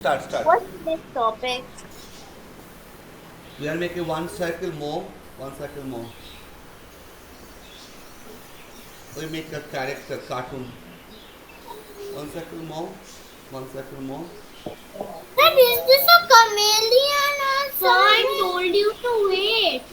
Start. What's the next topic? We are making one circle more. One circle more. We make a character cartoon. One circle more. One circle more. But is this a chameleon or Sir, I something? told you to wait.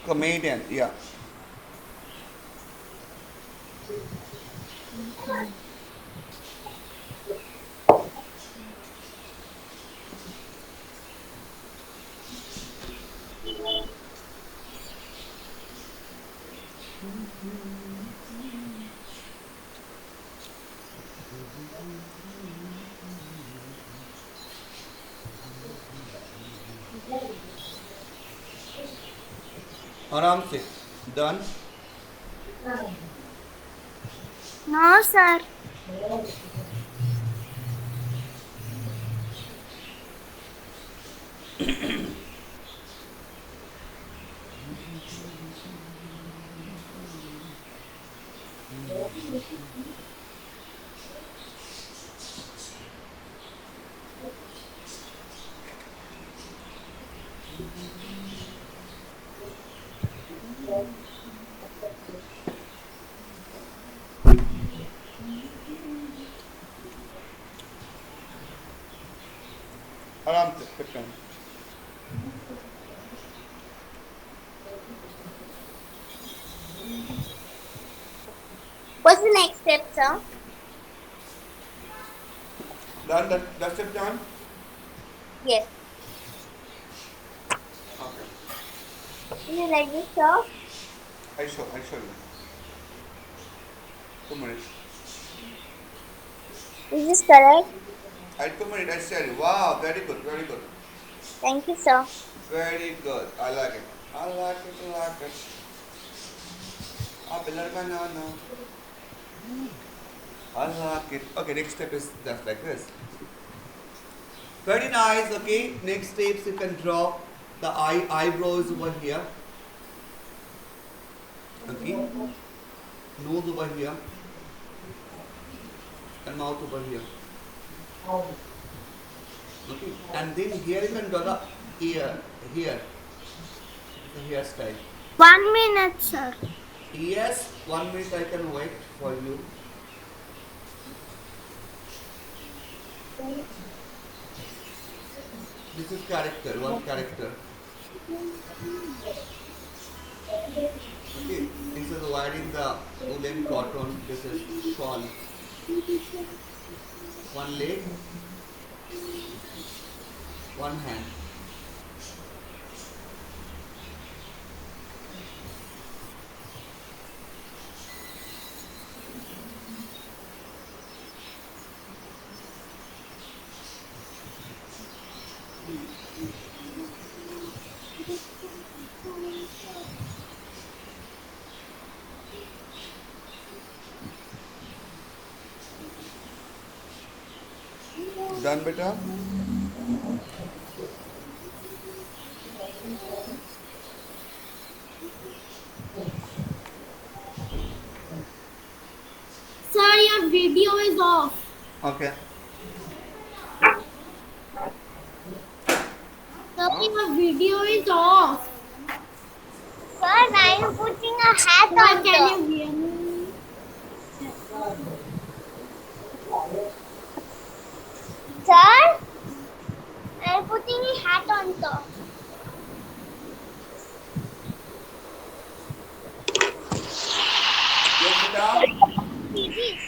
Comedian. Yeah. आराम से. Done. No, sir. आराम से. Quick time. What's the next step, sir? Done. That's it. Done. Yes. Okay. Do you like this, sir? I show you. 2 minutes. Is this correct? 2 minutes. I share you. Wow. Very good. Very good. Thank you, sir. Very good. I like it. I like it. I like it. आप लड़का ना ना. I like it. Okay. Next step is just like this. Very nice. Okay. Next steps you can draw the eyebrows over here. Okay. Nose over here. And mouth over here. Okay. And then here you can draw the ear. Here. The hairstyle. 1 minute, sir. Yes. 1 minute I can wait for you. This is character. One character. Okay. This is wearing the woolen cotton. This is shawl. One leg. One hand. Done, beta? Sir, your video is off. Okay. Sir, your video is off. Sir, I am putting a hat Sir, on can top. you hear me? Sir, I am putting a hat on top. Yes, beta? See this?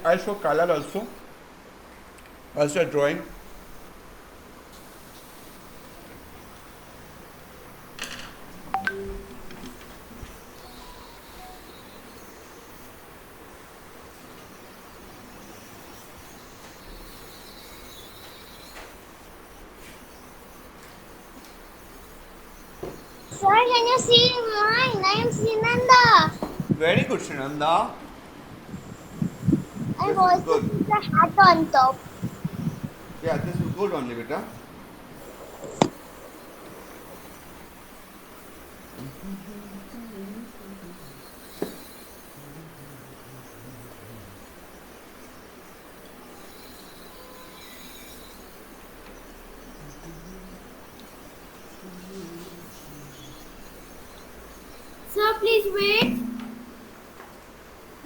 I'll show color also. I'll start drawing. Sir, can you see mine? I am Sinanda. Very good, Srinanda. I This is also good. put a hat on top. Yeah, this is good only, beta. please wait.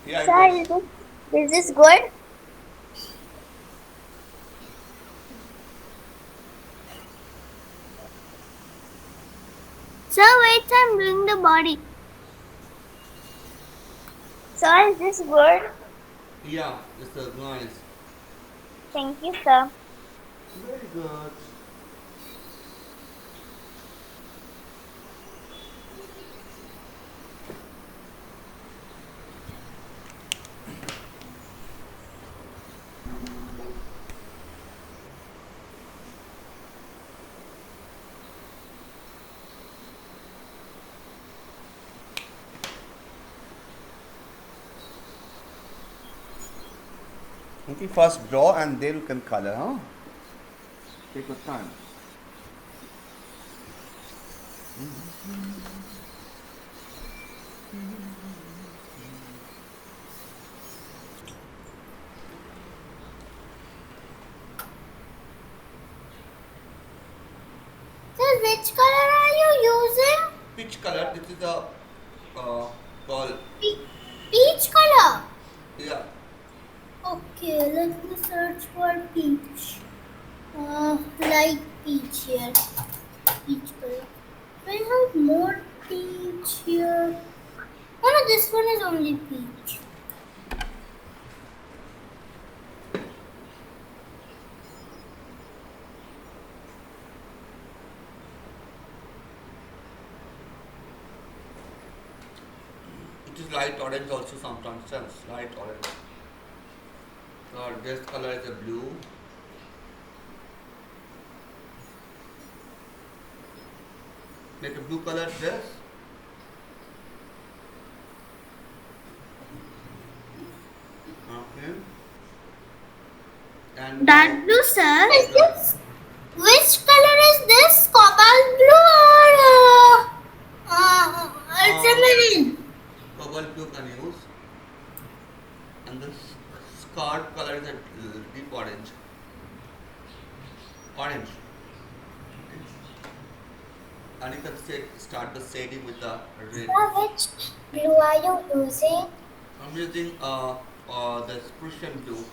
Yeah, Sir, it is. is this good? Sir, wait, I'm doing the body. Sir, is this good? Yeah, it's nice. Thank you, sir. Very good. Okay, first draw and then you can color, huh? Take your time. Sir, which color are you using? Which color? This is the called, Peach color. yeah. Okay, let me search for peach. Light peach here. Peach color. I have more peach here. Oh no, this one is only peach. It is light orange also sometimes. Sense light orange. This color is a blue. Make a blue color dress. Okay. And Dark now blue, sir. the Which color is this? Cobalt blue or ultramarine? cobalt blue can use. And the scarf color is a deep orange. Orange. Okay. And you can start the shading with the red. Which blue are you using? I'm using the Prussian blue.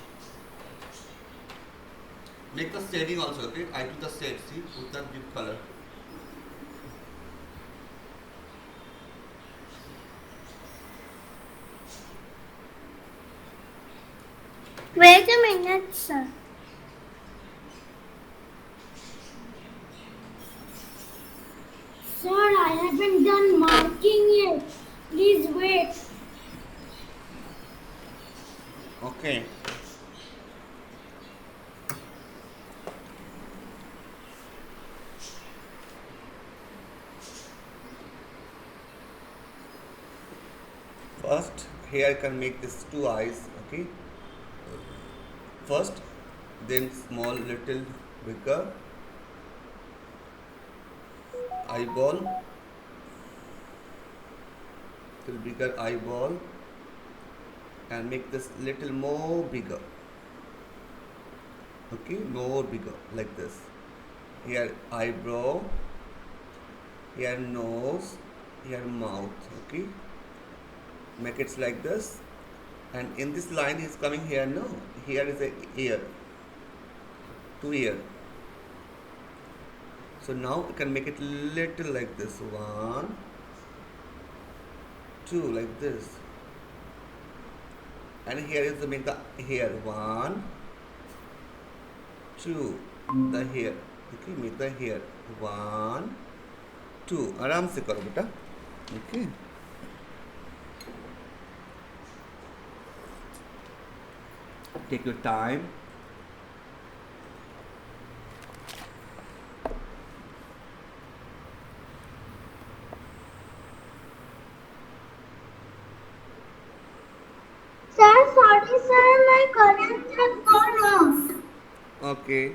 Make the shading also, okay? I do the shade, see, with the deep color. Wait a minute, sir. Sir, I haven't done marking yet. Please wait. Okay. First, here I can make this two eyes, okay? First, then small, little, bigger eyeball, little bigger eyeball, and make this little more bigger, okay? More bigger, like this. Here eyebrow, here nose, here mouth, okay? Make it like this, and in this line is coming here, no? Here is a ear, two ear. So now you can make it little like this, one, two, like this, and here is the make the hair, one, two, the hair, okay? Make the hair, one, two. आराम से करो बेटा, okay? Take your time. Sir, sorry, sir, my current has gone off. Okay.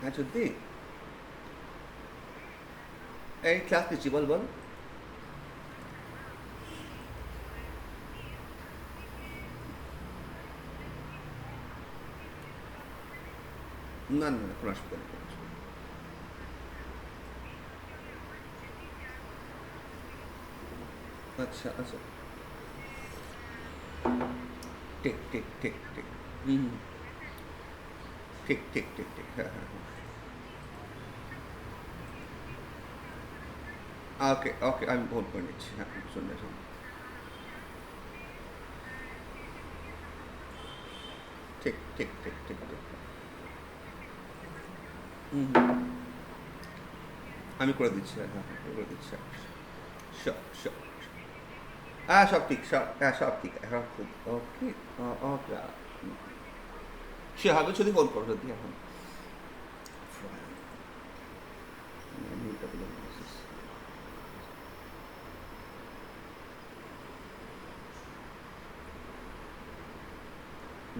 হ্যাঁ সত্যি এই class নিচ্ছি বল বল না না না কোনো অসুবিধা নেই কোনো অসুবিধা নেই। আচ্ছা আচ্ছা ঠিক ঠিক ঠিক ঠিক হুম হুম, ঠিক ঠিক ঠিক ঠিক হ্যাঁ হ্যাঁ হ্যাঁ ওকে ওকে আমি হোল্ড করে নিচ্ছি হ্যাঁ শুনলে শুনলে ঠিক ঠিক ঠিক ঠিক ঠিক হুম হুম আমি করে দিচ্ছি হ্যাঁ হ্যাঁ হ্যাঁ, করে দিচ্ছি শিওর শিওর হ্যাঁ সব ঠিক সব হ্যাঁ সব ঠিক এখন খুব ওকে ওকে সে হবে যদি ফোন করো যদি এখন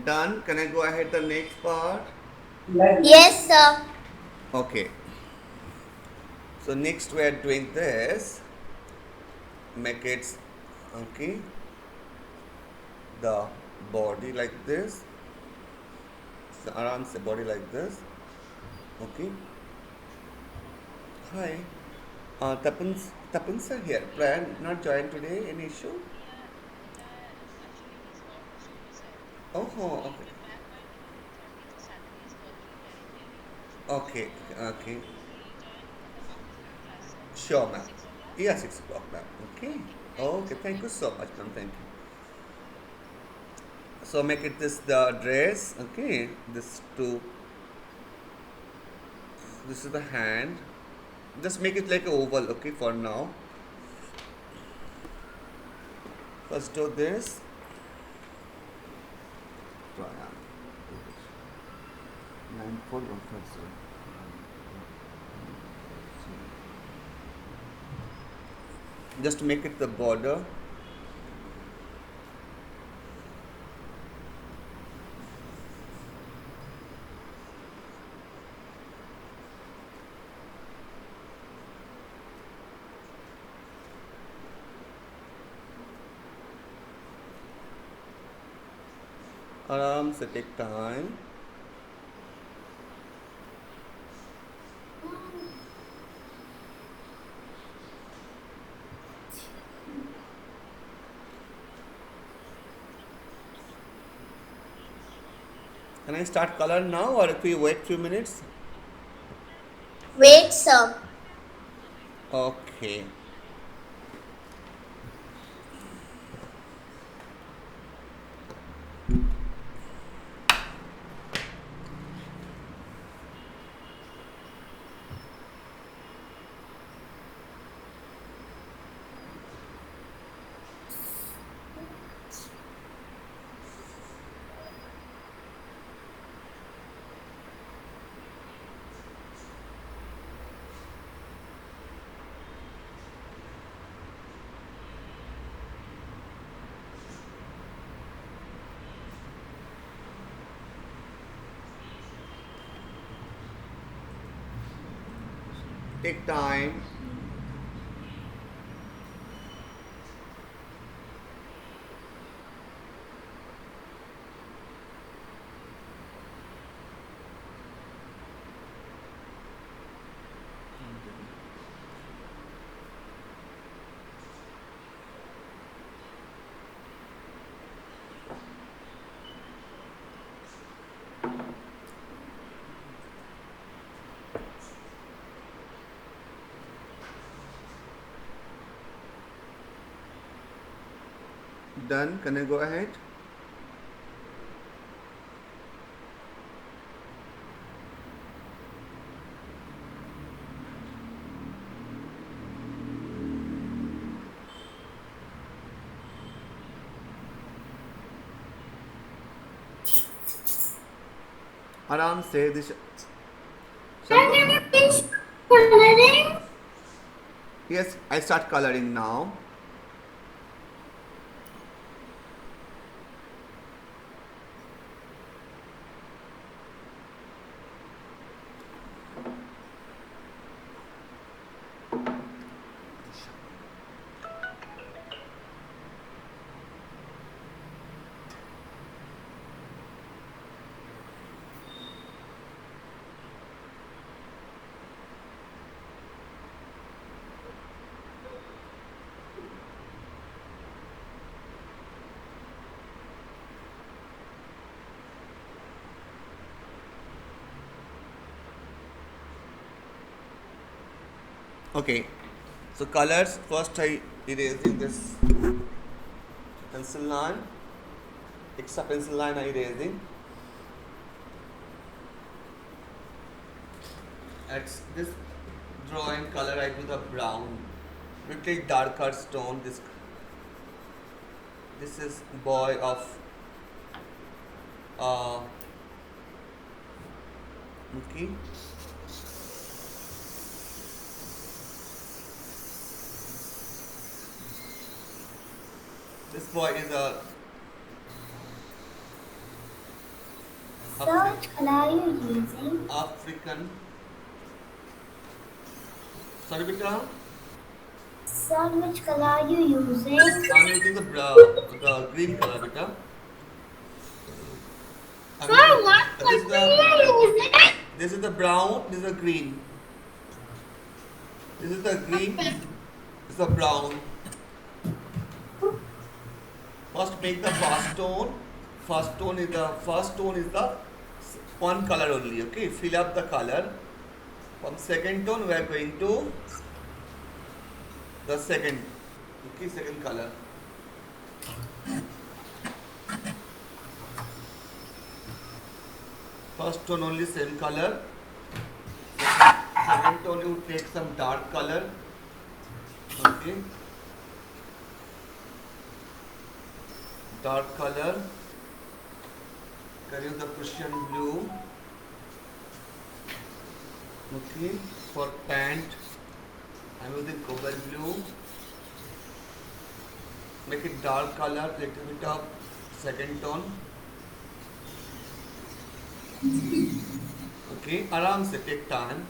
Done. Can I go ahead the next part? Yes, sir. Okay. So next we are doing this. Make it okay. The body like this. So aram se body like this. Okay. Hi. Tapan's are here. Brian not joined today. Any issue? Oh, okay. Okay. Okay. Sure, ma'am. Yeah, 6 o'clock, ma'am. Okay. Okay. Thank you so much, ma'am. Thank you. So make it this the dress. Okay. This is the hand. Just make it like a oval. Okay. For now. First do this. Try on. 94150. Just make it the border. आराम से take time. Can I start color now or if we wait few minutes? Wait, sir. Okay. Take time. Done. Can I go ahead? आराम से this Sir, can you please coloring? yes I start coloring now. Okay, so colors first I erasing this pencil line, extra pencil line I erasing. At this drawing color I do the brown, little darker stone. This is boy of uh, Muki. This boy is a Sir, Afri- which color are you using? African. Sorry, beta. Sir, which color are you using? I'm using the green color, beta. I'm using Sir, what this is country the are you using? this is the brown. This is the green. This is the green. This is the brown. First make the first tone. First tone is the one color only. Okay, fill up the color. From second tone we are going to the second. Okay, second color. First tone only same color. Second tone you take some dark color. Okay, dark color. Can use the Prussian blue. Okay, for pant I'm using cobalt blue. Make it dark color, little bit of second tone. Okay, आराम से take time.